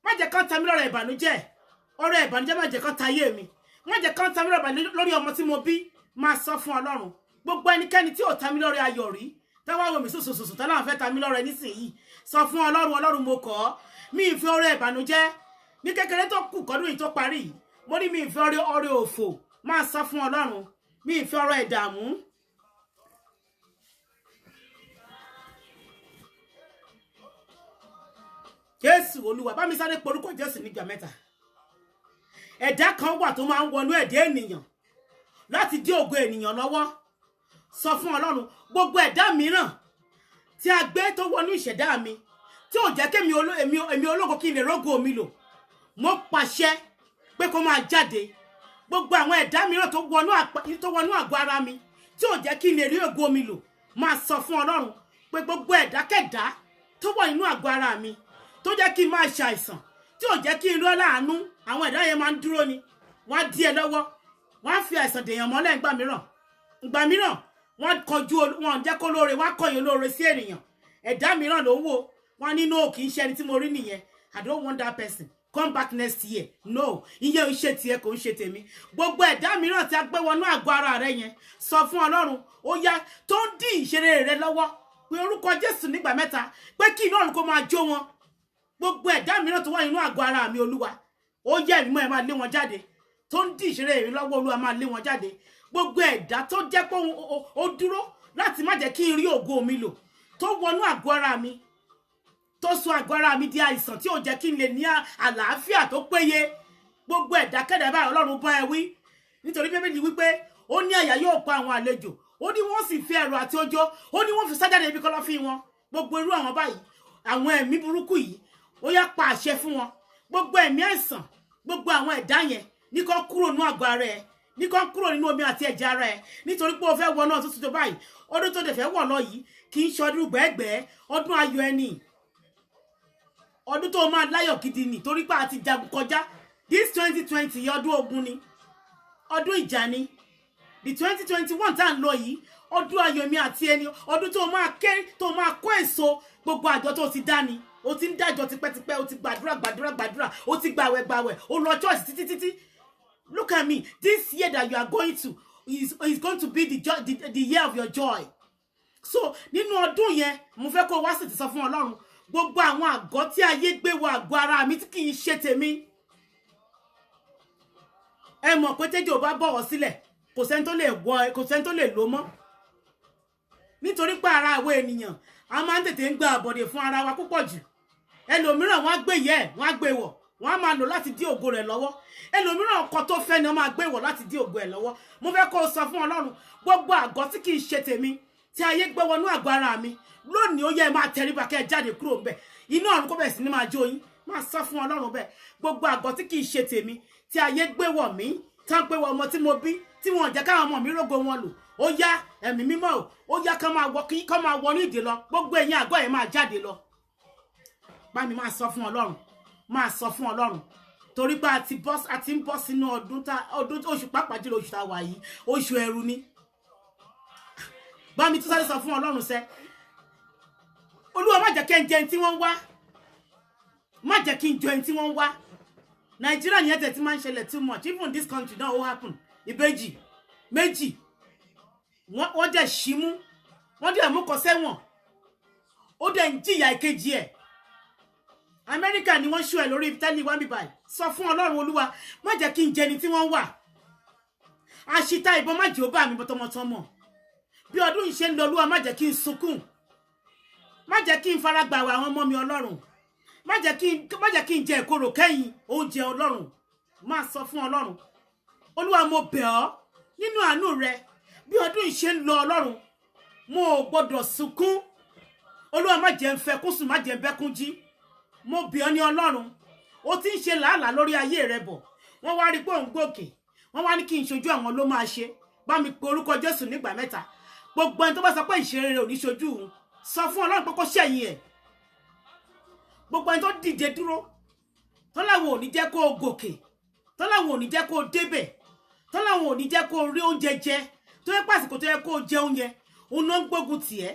A: má jẹ́ kán ta mí lọ́rẹ ìbànújẹ́ ọ̀rẹ́ ìbànújẹ́ má jẹ́ kán ta ayé mi má jẹ́ kán ta mí lórí ọmọ tí mo bí máa sọ fún Ọlọ́run gbogbo ẹnikẹ́ni tí ò ta mí lọ́rẹ ayọ̀ rí táwọn àwọn mi sòsòsòsò tá láwọn fẹ́ ta mí lọ́rẹ nísìnyí sọ fún Ọlọ́run mo kọ̀ ọ́ mi ì fi ọ̀rẹ́ ìbànújẹ́ ní kékeré tó kù kọ́dún yìí tó parí yìí mo ní mi ì fi ọ̀rẹ́ òfò máa sọ fún Ọlọ́run mi ì fi ọ̀rẹ́ ìdààmú. Jésù Olúwa bá mi sáré porúkọ Jésù nígbà mẹ́ta ẹ̀dá kan wà tó máa ń wọnú ẹ̀dá ènìyàn láti dí ògo ènìyàn lọ́wọ́ sọ fún Ọlọ́run gbogbo ẹ̀dá mìíràn tí a gbé tó wọnú ìṣẹ̀dá mi tí ò jẹ́ kémi èmi ológo kí n lè rógo mi lò mo pàṣẹ pé kó máa jáde gbogbo àwọn ẹ̀dá mìíràn tó wọnú àgọ́ ara mi tí ò jẹ́ kí n lè rí ògo mi lò máa sọ fún Ọlọ́run pé gbogbo ẹ̀dákẹ́dá tó wọ inú àgọ́ ara mi tó jẹ́ kí n máa ṣàìsàn tí ò jẹ́ kí n rọ́ láàánú àwọn ẹ̀dá yẹn máa ń dúró ni wọ́n á dí ẹ lọ́wọ́ wọ́n á fi àìsàn dèèyàn mọ́lẹ̀ ìgbà mìíràn wọ́n kọjú wọn jẹ́ kó lóore wọ́n á kọ̀yìn lóore sí ènìyàn ẹ̀dá mìíràn ló wò wọ́n ní no kì í ṣe ẹni tí mo rí nìyẹn I don't want that person come back next year no iye ń ṣe tiẹ̀ kò ń ṣe tèmi gbogbo ẹ̀dá mìíràn tí a gbé wọnú àgọ́ ara rẹ yẹn sọ fún Ọlọ́run ó yá tó ń dí ìṣeré rẹ lọ́wọ́ pé orúkọ Jésù nígbà mẹ́ta pé kí iná ọ̀run kó máa jó wọn gbogbo ẹ̀dá mìíràn tó wà nínú àgọ́ ara mi Olúwa ó yẹ ìmọ̀ ẹ̀ máa lé wọn jáde tó ń dí ìṣeré rẹ lọ́wọ́ Olúwa máa lé wọn jáde gbogbo ẹ̀dá tó jẹ́ pé ó dúró láti má jẹ́ kí n rí ògo mi lò tó wọnú àgọ́ ara mi tó sọ àgọ́ ara mi di àìsàn tí ò jẹ́ kí n lè ní àlàáfíà tó péye gbogbo ẹ̀dá kẹ́dà báyìí Ọlọ́run bá ẹ wí nítorí Bíbélì wípé ó ní àyà yóò pa àwọn àlejò ó ní wọ́n sì fi ẹ̀rù àti ojó ó ní wọ́n fi sájáde ibi kọ́lọ́fín wọn gbogbo irú àwọn báyìí àwọn ẹ̀mí burúkú yìí ó yá pa àṣẹ fún wọn gbogbo ẹ̀mí àìsàn gbogbo àwọn ẹ̀dá yẹn ní kó kúrò nínú àgọ́ ara ẹ̀ ní kó kúrò nínú omi àti ẹ̀jẹ̀ ara ẹ̀ nítorí pé o fẹ́ wọ náà tuntun tó báyìí ọdún tó dẹ̀ fẹ́ wọ̀ lọ yìí kì í ṣe ọdún gbẹ́gbẹ́ ọdún ayọ̀ ẹni ọdún tó máa láyọ̀ gidi ni torí pé a ti jagun kọjá this 2020 ọdún ogun ni ọdún ìjà ni the 2021 tá à ń lọ yìí ọdún ayọ̀ mi àti ẹni ọdún tó máa ké tó máa kó èso gbogbo àjọ tó ti dá ni o ti ń dájọ́ tipẹ́tipẹ́ o ti gbàdúrà o ti gbàwẹ̀ o lọ church títí look at me this year that you are going to is going to be the year of your joy so nínú ọdún yẹn mo fẹ́ kó wá sì ti sọ fún Ọlọ́run gbogbo àwọn àgọ́ tí ayé gbé wọ àgọ́ ara mi tí kì í ṣe tèmi ẹ mọ̀ pé tẹ́jọ́ bá bọ̀wọ̀ sílẹ̀ kò sẹ́ni tó lè lò mọ́ nítorí pé ara àwọn ènìyàn a máa ń tètè ń gba àbọ̀dè fún ara wa púpọ̀ jù ẹlòmíràn wọ́n á gbé yẹ wọ́n á gbé wọ̀ wọ́n á máa lò láti dí ògo rẹ̀ lọ́wọ́ ẹlòmíràn ọkọ tó fẹ́ ni wọ́n máa gbé wọ̀ láti dí ògo ẹ̀ lọ́wọ́ mo fẹ́ kó o sọ fún Ọlọ́run gbogbo àgọ́ tí kì í ṣe tèmi tí ayé gbé wọnú àgọ́ ara mi lónìí ó yẹ máa tẹríba kẹ́ jáde kúrò ńbẹ̀ inú ọ̀run kó bẹ̀rẹ̀ sí ní máa jó yín máa sọ fún Ọlọ́run bẹ́ẹ̀ gbogbo àgọ́ tí kì í ṣe tèmi tí ayé gbé wọ̀ mí tán gbé wọ̀ ọmọ tí mo bí tí wọn jẹ́ káwọn ọmọ mi rógo wọn lò ó yá ẹ̀mí mímọ́ ó yá kán máa wọ ní ìdè lọ gbogbo ẹ̀yin àgọ́ yẹn máa jáde lọ bá mi máa sọ fún Ọlọ́run torí pé a ti ń bọ́ sínú ọdún oṣù pàápàá jùlọ oṣù tá a wà yìí oṣù ẹ̀rù ni bá mi tún sáré sọ fún Ọlọ́run sẹ́ Olúwa má jẹ́ kí n jẹ ẹni tí wọ́n wá má jẹ́ kí n jọ ẹni tí wọ́n wá Nàìjíríà ní ẹ̀tẹ̀ tí máa ń ṣẹlẹ̀ too much even this country náà ó happen ìbejì méjì wọ́n dẹ̀ ṣímú wọ́n dẹ̀ mú kọ sẹ́wọ̀n ó dẹ̀ ń jìyà ìkejì ẹ̀ Amẹ́ríkà ni wọ́n ṣú ẹ̀ lórí tẹ́lẹ̀ wá bíbáyìí sọ fún Ọlọ́run Olúwa má jẹ́ kí n jẹni tí wọ́n wà àṣìta ìbọn má jẹ́ ó bá mi bọ́tọmọtọmọ bí ọdún yìí ṣe ń lọ Olúwa má jẹ́ kí n sunkún má jẹ́ kí n fara gbà àwọn ọmọ mi Ọlọ́run má jẹ́ kí n jẹ ìkorò kẹ́yìn oúnjẹ Ọlọ́run má sọ fún Ọlọ́run Olúwa mo bẹ̀ ọ́ nínú àánú rẹ bí ọdún yìí ṣe ń lọ Ọlọ́run mo ò gbọdọ̀ sunkún Olúwa má jẹ́ n fẹkún sùn má jẹ́ n bẹ́kún jí mo bẹ̀ ọ́ ní Ọlọ́run ó ti ń ṣe làálàá lórí ayé rẹ bọ̀ wọ́n wá rí pé òun gòkè wọ́n wá ní kí n ṣojú àwọn ló máa ṣe bá mi pe orúkọ Jésù nígbà mẹ́ta gbogbo ẹni tó bá sọ pé ìṣeré rẹ ò ní ṣojú òun sọ fún Ọlọ́run pé kó ṣẹ̀yìn ẹ̀ gbogbo ẹni tó dìde dúró tó láwọn ò ní jẹ́ kó o gòkè tó láwọn ò ní jẹ́ kó o débẹ̀ tó láwọn ò ní jẹ́ kó o rí oúnjẹ jẹ tó yẹ pàṣípò tó yẹ kó o jẹ oúnjẹ òun náà ń gbógun tiẹ̀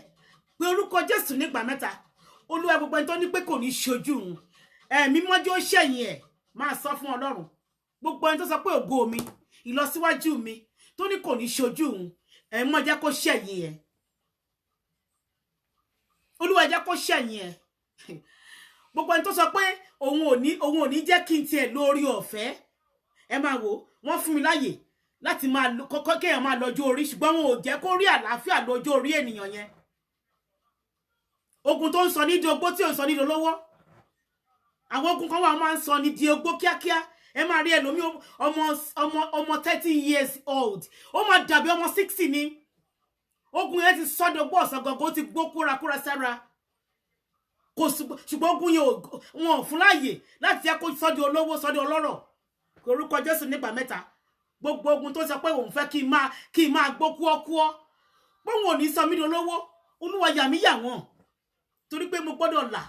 A: pé orúkọ Jésù nígbà mẹ́ta Olúwa gbogbo ẹni tó ní pé kò ní ṣojú òun ẹ̀mí mọ́jú ó ṣẹ̀yìn ẹ̀ máa sọ fún Ọlọ́run gbogbo ẹni tó sọ pé ògo mi ìlọsíwájú mi tó ní kò ní ṣojú òun ẹ̀mí mọ́ jẹ́ kó ṣẹ̀yìn ẹ̀ Olúwa jẹ́ kó ṣẹ̀yìn ẹ̀ gbogbo ẹni tó sọ pé òun ò ní jẹ́ kí n tiẹ̀ lórí ọ̀fẹ́ ẹ máa wò wọ́n fún mi láyè láti máa kọ́kọ́ kéèyàn máa lọ́jọ́ orí ṣùgbọ́n wọn ò jẹ́ kó rí àlàáfíà lọ́jọ́ orí ènìyàn yẹn ogun tó ń sọ ní di ogbó tí ò ń sọ ní di olówó àwọn ogun kan wà máa ń sọ ní di ogbó kíákíá ẹ máa rí ẹlòmí ọmọ 30 years old ó máa dàbí ọmọ 60 ni ogun yẹn ti sọ́dọ̀ gbọ́ ọ̀sán gangan ó ti gbó kúrakúra sára kò ṣùgbọ́n ogun yẹn wọn ò fún láàyè láti jẹ́ kó sọ́dọ̀ olówó sọ́dọ̀ ọlọ́rọ̀ orúkọ Jésù nígbà mẹ́ta gbogbo ogun tó sọ pé òun fẹ́ kí n máa gbó kúọ́kúọ́ pé wọn ò ní sọ mí di olówó Olúwa yà mí yà wọ́n torí pé mo gbọ́dọ̀ là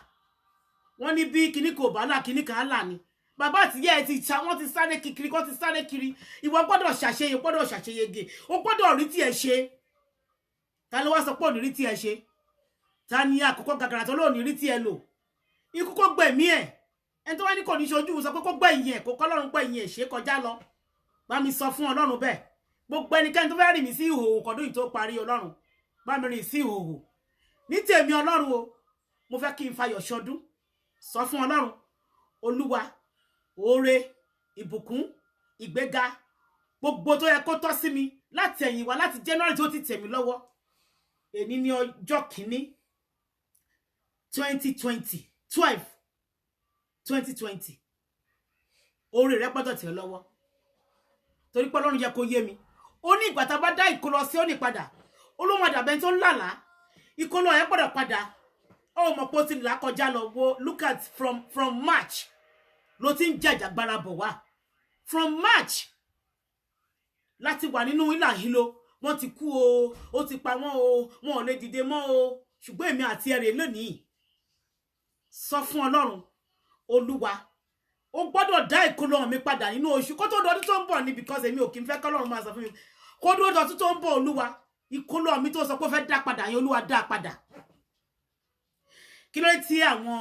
A: wọ́n ní bí kinní kò bá là kinní kan là ni bàbá àtìyá ẹ ti ṣá wọ́n ti sáré kiri kọ́ ti sáré kiri ìwọ gbọ́dọ̀ ṣàṣeyege o gbọ́dọ̀ rí tí ẹ ṣe ta ló wá sọ pé ò ní rí tí ẹ ṣe ta ni àkọ́kọ́ gàgàrà tó lóò ní rí tí ẹ lò ikú kó gbẹ̀mí ẹ̀ ẹni tó wá ní kò ní ṣojú sọ pé kó gbẹ̀yìn ẹ̀ kó kọ́lọ́run gbẹ̀yìn ẹ̀ ṣe kọjá lọ bá mi sọ fún Ọlọ́run bẹ́ẹ̀ gbogbo ẹnikẹ́ni tó fẹ́ rìn mí sí ìhòòhò kọ́dún yìí tó parí Ọlọ́run bá mi rìn sí ìhòòhò ní tèmi Ọlọ́run o mo fẹ́ kí n fayọ̀ ṣọdún sọ fún Ọlọ́run Olúwa oore ìbùkún ìgbéga gbogbo tó yẹ kó tọ́ sí mi láti ẹ̀yìn wá láti January tó ti tẹ̀ mí lọ́wọ́ èní ní ọjọ́ kìíní 2020 oore rẹ gbọ́dọ̀ tẹ̀ lọ́wọ́ torí pé Ọlọ́run yẹ kó yé mi ó ní ìgbà tá a bá dá ìkólọ sí ó ní padà olóhùn àdàbẹ́ tó ń lálàá ìkólọ yẹn gbọ́dọ̀ padà ó mọ̀ pé ó ti là kọjá lọ wo look at from March ló ti ń jàjàgbara bọ̀ wá from March láti wà nínú ìlà hilo wọ́n ti kú o ó ti pa wọ́n o wọn ò lè dìde mọ́ o ṣùgbọ́n èmi àti ẹ̀rẹ̀ lónìí sọ fún Ọlọ́run Olúwa ó gbọ́dọ̀ dá ìkólọ mi padà nínú oṣù kó tó dọdún tó ń bọ̀ ni because èmi ò kí n fẹ́ k'Ọlọ́run máa sọ fún mi kó tó dọdún tó ń bọ̀ Olúwa ìkólọ mi tó sọ pé ó fẹ́ dá padà yẹn Olúwa dá padà kí ló tí àwọn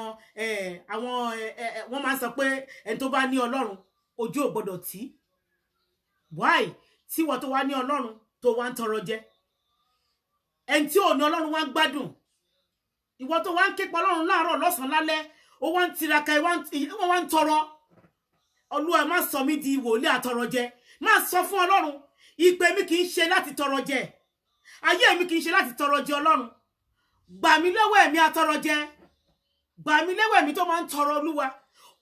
A: wọ́n máa sọ pé ẹni tó bá ní Ọlọ́run ojú ò gbọ́dọ̀ tì why tí wọ́n tó wá ní Ọlọ́run tó wá ń tọrọ jẹ ẹni tí ò ní Ọlọ́run wá ń gbádùn ìwọ tó wá ń képa Ọlọ́run láàárọ̀ lọ́sàn lálẹ́ ó wá ń tiraka wọ́n wá ń tọrọ Olúwa má sọ mí di wòlíì àtọrọ jẹ má sọ fún Ọlọ́run ìpè mi kì í ṣe láti tọrọ jẹ ayé mi kì í ṣe láti tọrọ jẹ Ọlọ́run gbà mí lọ́wọ́ ẹ̀mí àtọrọ jẹ gbà mí lọ́wọ́ ẹ̀mí tó máa ń tọrọ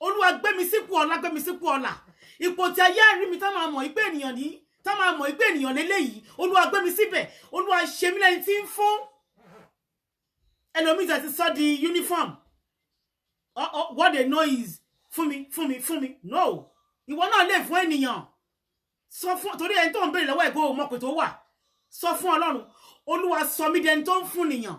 A: Olúwa gbé mi sípò ọlá gbé mi sípò ọlá ipò tí ayé rí mi tá máa mọ̀ ìpè ènìyàn ní tá máa mọ̀ ìpè ènìyàn lélẹ́yìí Olúwa gbé mi síbẹ̀ Olúwa ṣe mí lẹ́ni tí ń fún ẹlòmíì ti sọ di uniform what they know is fún mi no ìwọ náà lè fún ènìyàn sọ fún torí ẹni tó ń béèrè lọ́wọ́ ẹ̀gọ́ mọ̀ pé tó wà sọ fún Ọlọ́run Olúwa sọ mí dẹni tó ń fún nìyàn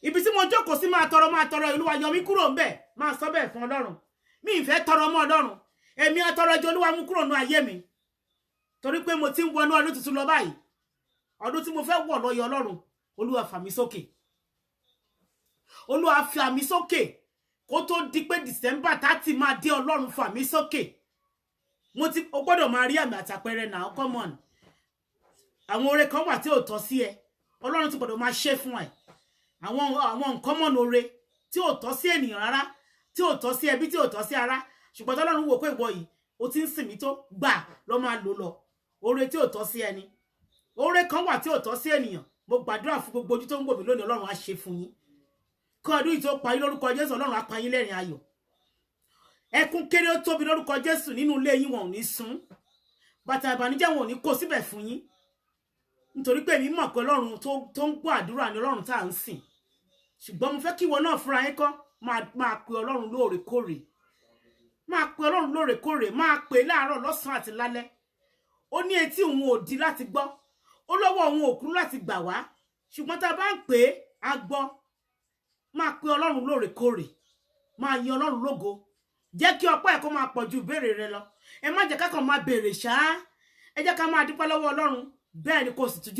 A: ibi tí mo jókòó sí máa tọrọ Olúwa yọ mí kúrò ńbẹ̀ máa sọ bẹ́ẹ̀ fún Ọlọ́run mi ń fẹ́ tọrọ mọ́ Ọlọ́run èmi àtọrọ jẹ Olúwa mú kúrò nínú ayé mi torí pé mo ti ń wọnú ọdún tuntun lọ báyìí ọdún tí mo fẹ́ wọ̀ lọ yọ Ọlọ́run Olúwa fà mí sókè Olúwa fà mí sókè kó tó di pé December 30 máa dé Ọlọ́run fà mí sókè o gbọ́dọ̀ máa rí àmì àtàpẹrẹ now come on àwọn oore kan wà tí ò tọ́ sí ẹ Ọlọ́run ti gbọ́dọ̀ máa ṣe fún ẹ àwọn nǹkan mọ̀nà oore tí ò tọ́ sí ènìyàn rárá tí ò tọ́ sí ẹbí tí ò tọ́ sí ara ṣùgbọ́n Ọlọ́run wò pé ìwọ yìí o ti ń sìn mí tó gbà lọ máa lò lọ oore tí ò tọ́ sí ẹni oore kan wà tí ò tọ́ sí ènìyàn mo gbàdúrà fún gbogbo ojú tó ń wò mí lónìí Ọlọ́run á ṣe fún yín kí ọdún yìí tó parí lórúkọ Jésù Ọlọ́run á pa yín lẹ́rìn ayọ̀ ẹkún kéré ó tóbi lórúkọ Jésù nínú ilé yín wọn ò ní sún bàtà ìbànújẹ́ wọn ò ní kó síbẹ̀ fún yín nítorí pé èmi mọ̀ pé Ọlọ́run tó ń gbọ́ àdúrà ni Ọlọ́run tá à ń sìn ṣùgbọ́n mo fẹ́ kí ìwọ náà fúnra yín kọ́ máa pe Ọlọ́run lóòrèkóòrè máa pe Ọlọ́run lóòrèkóòrè máa pe láàárọ̀ lọ́sàn-án àti lálẹ́ ó ní etí òun ò di láti gbọ́ ó lọ́wọ́ òun ò kúrú láti gbà wá ṣùgbọ́n tá a bá ń pè é á gbọ́ máa pe Ọlọ́run lóòrèkóòrè máa yin Ọlọ́run lógo jẹ́ kí ọpẹ́ ẹ̀ kó máa pọ̀ ju ìbéèrè rẹ lọ ẹ má jẹ́ ká kàn máa béèrè ṣáá ẹ jẹ́ ká máa dúpẹ́ lọ́wọ́ Ọlọ́run bẹ́ẹ̀ ni kò sì tún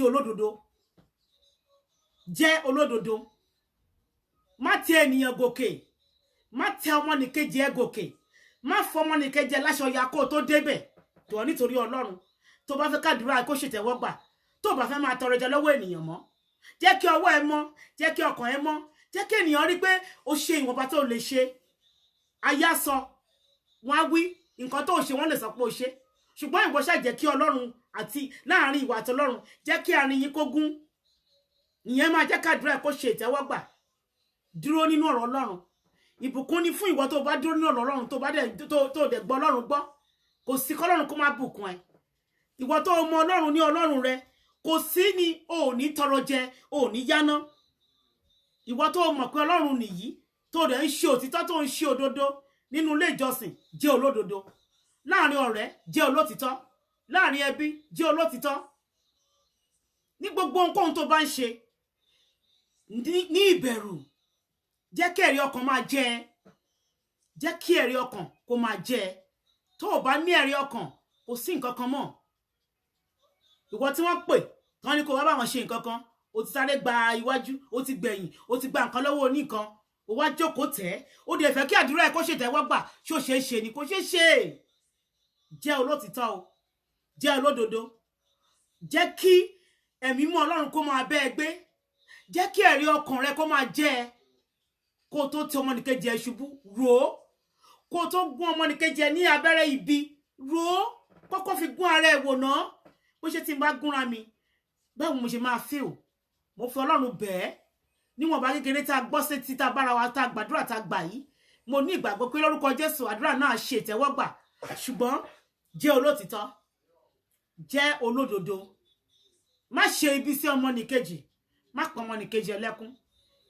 A: jẹ́ olódodo má ti ènìyàn gòkè má tẹ ọmọnìkejì ẹ gòkè má fọ ọmọnìkejì ẹ láṣọ ya kó tó débẹ̀ tó nítorí Ọlọ́run tó bá fẹ́ kádùúrà kó ṣètẹ́wọ́gbà tó bá fẹ́ máa tọrọ jẹ lọ́wọ́ ènìyàn mọ́ jẹ́ kí ọwọ́ ẹ mọ́ jẹ́ kí ọkàn ẹ mọ́ jẹ́ kí ènìyàn rí pé ó ṣe ìwọ̀nba tó lè ṣe ayá sọ wọ́n á wí nǹkan tó ṣe wọ́n lè sọ pé ó ṣe ṣùgbọ́n ìwọ ṣáà jẹ́ kí Ọlọ́run àti láàrin ìwà àti Ọlọ́run jẹ́ kí àárín yín kó gún ìyẹn máa jẹ́ kádùúrà kó ṣe ìtẹ́wọ́gbà dúró nínú ọ̀rọ̀ Ọlọ́run ìbùkún ni fún ìwọ tó bá dúró nínú ọ̀rọ̀ Ọlọ́run tó bá dẹ̀ gbọ́ Ọlọ́run gbọ́ kò sí k'Ọlọ́run kó má bùkún ẹ ìwọ tó mọ Ọlọ́run ní Ọlọ́run rẹ kò sí ni o ò ní tọrọ jẹ o ò ní yáná ìwọ tó mọ̀ pé Ọlọ́run nìyí tó dẹ̀ ń ṣe òtítọ́ tó ń ṣe òdodo nínú ilé ìjọsìn jẹ́ olódodo láàrin ọ̀rẹ́ jẹ́ olótìtọ́ láàrin ẹbí jẹ́ olótìtọ́ ní gbogbo ohunkóhun tó bá ń ṣe ní ìbẹ̀rù jẹ́ kí ẹ̀rí ọkàn máa jẹ́ jẹ́ kí ẹ̀rí ọkàn kó máa jẹ́ tó o bá ní ẹ̀rí ọkàn kò sí nǹkan kan mọ́ ìwọ tí wọ́n pè tán ní kó wá bá wọn ṣe nǹkan kan o ti sáré gba iwájú o ti gbẹ̀yìn o ti gba nǹkan lọ́wọ́ oníkan o wá jókòó tẹ̀ ó dẹ̀ fẹ́ kí àdúrà ẹ̀ kó ṣe tẹ́wọ́gbà ṣó ṣe é ṣe ni kó ṣe é ṣe jẹ́ olótìtọ́ o jẹ́ olódodo jẹ́ kí ẹ̀mí mọ́ Ọlọ́run kó máa bẹ́ ẹ gbé jẹ́ kí ẹ̀rí ọkàn rẹ kó máa jẹ́ ẹ kó tó ti ọmọnìkejì ẹ ṣubú rò ó kó tó gún ọmọnìkejì ẹ ní abẹ́rẹ́ ibi rò ó kọ́kọ́ fi gún ara ẹ wò náà bó ṣe ti ń bá gúnra mi báwo mo ṣe máa feel mo fi Ọlọ́run bẹ́ẹ̀ níwọ̀nba kékeré tá a gbọ́ sí ti tá a bára wa tá a gbàdúrà tá a gbà yìí mo ní ìgbàgbọ́ pé lórúkọ Jésù àdúrà náà ṣe ìtẹ́wọ́gbà ṣùgbọ́n jẹ́ olótìtọ́ jẹ́ olódodo má ṣe ibi sí ọmọnìkejì má pa ọmọnìkejì ẹlẹ́kún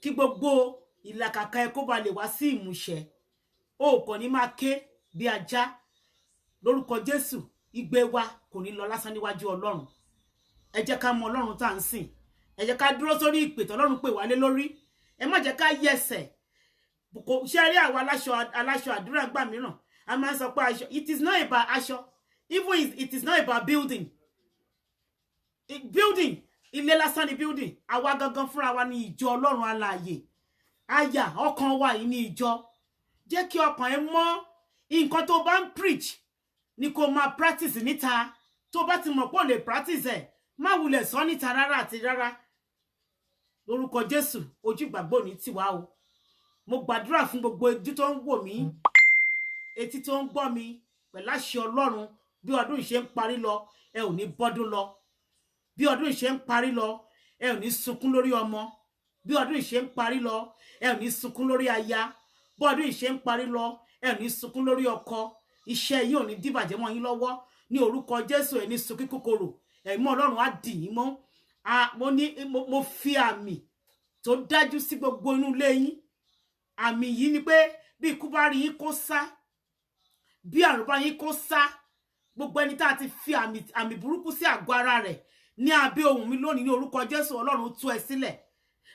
A: kí gbogbo ìlàkàkà ẹ kó ba lè wá sí ìmúṣẹ. O kò ní máa ké bí ajá. Lórúkọ Jésù, igbe wa kò ní lọ lásán níwájú Ọlọ́run. Ẹ jẹ́ ká mọ Ọlọ́run tá ń sìn. Ẹ jẹ́ ká dúró sórí ìpè tí Ọlọ́run pè wá lé lórí. Ẹ má jẹ́ ká yẹsẹ̀. Kò ṣe rí àwa aláṣọ àdúrà gbà mìíràn. A máa ń sọ pé aṣọ, it is not about aṣọ. Even it is not about building. Building, ilé lásán ni building. Àwa gangan fúnra wa ní ìjọ Ọlọ́run alààyè. Àyà ọkàn wa yìí ní ìjọ. Jẹ́ kí ọkàn ẹ mọ́. Nǹkan tó bá ń preach ni kó máa practice níta. Tó bá ti mọ̀ pé ó lè practice ẹ̀, má wulẹ̀ sọ níta rárá àti rárá. Lórúkọ Jésù, ojú ìgbàgbọ́ ní tiwa o. Mo gbàdúrà fún gbogbo ojú tó ń wò mí, etí tó ń gbọ́ mi, pẹ̀lú àṣẹ Ọlọ́run. Bí ọdún yìí ṣe ń parí lọ, ẹ ò ní bọ́dún lọ. Bí ọdún yìí ṣe ń parí lọ, ẹ ò ní sunkún lórí ọmọ. Bí ọdún yìí ṣe ń parí lọ, ẹ ò ní sunkún lórí aya. Bí ọdún yìí ṣe ń parí lọ, ẹ ò ní sunkún lórí ọkọ. Iṣẹ́ yín ò ní dìbàjẹ́ mọ́ yín lọ́wọ́. Ní orúkọ Jésù, ẹ ní sunkún kòkòrò. Ẹ̀mí Ọlọ́run á dì yín mọ́. Mo fi àmì tó dájú sí gbogbo inú ilé yín. Àmì yìí ni pé bí ikú bá rí yín kó sá, bí àrùn bá yín kó sá, gbogbo ẹni tá ti fi àmì burúkú sí àgọ́ ara rẹ̀ ní abẹ́ ohùn mi lónìí ní orúkọ Jésù, Ọlọ́run tú ẹ sílẹ̀.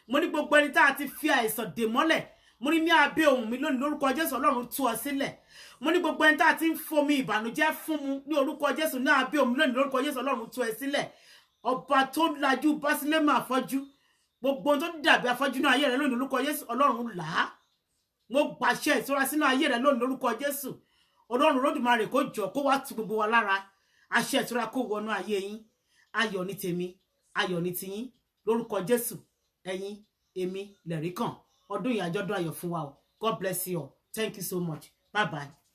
A: Mo ní gbogbo ẹni tá ti fi àìsàn dè mọ́lẹ̀, mo ní abẹ́ ohùn mi lónìí lórúkọ Jésù, Ọlọ́run tú ẹ sílẹ̀. Mo ní gbogbo ẹni tá ti ń fomi ìbànújẹ́ fún mu ní orúkọ Jésù, ní abẹ́ ohùn mi lónìí lórúkọ Jésù, Ọlọ́run tú ẹ sílẹ̀. Ọba tó lajú Báṣílẹ́mù afọ́jú, gbogbo tó dàbí afọ́jú náà ayé rẹ lónìí lórúkọ Jésù, Ọlọ́run là á. Mo gbàṣẹ ìtura sínú ayé rẹ lónìí lórúkọ Jésù. Ọlọ́run Olódùmarè kó jọ kó wá tu gbogbo wa lára. Àṣẹ ìtura kó wọnú ayé yín. Ayọ̀ ní tèmi, ayọ̀ ní tiyín lórúkọ Jésù. Ẹ̀yin, èmi lẹ̀rí kan. Ọdún yìí àjọ̀dún ayọ̀ fún wa o. God bless you all. Thank you so much. Bye bye.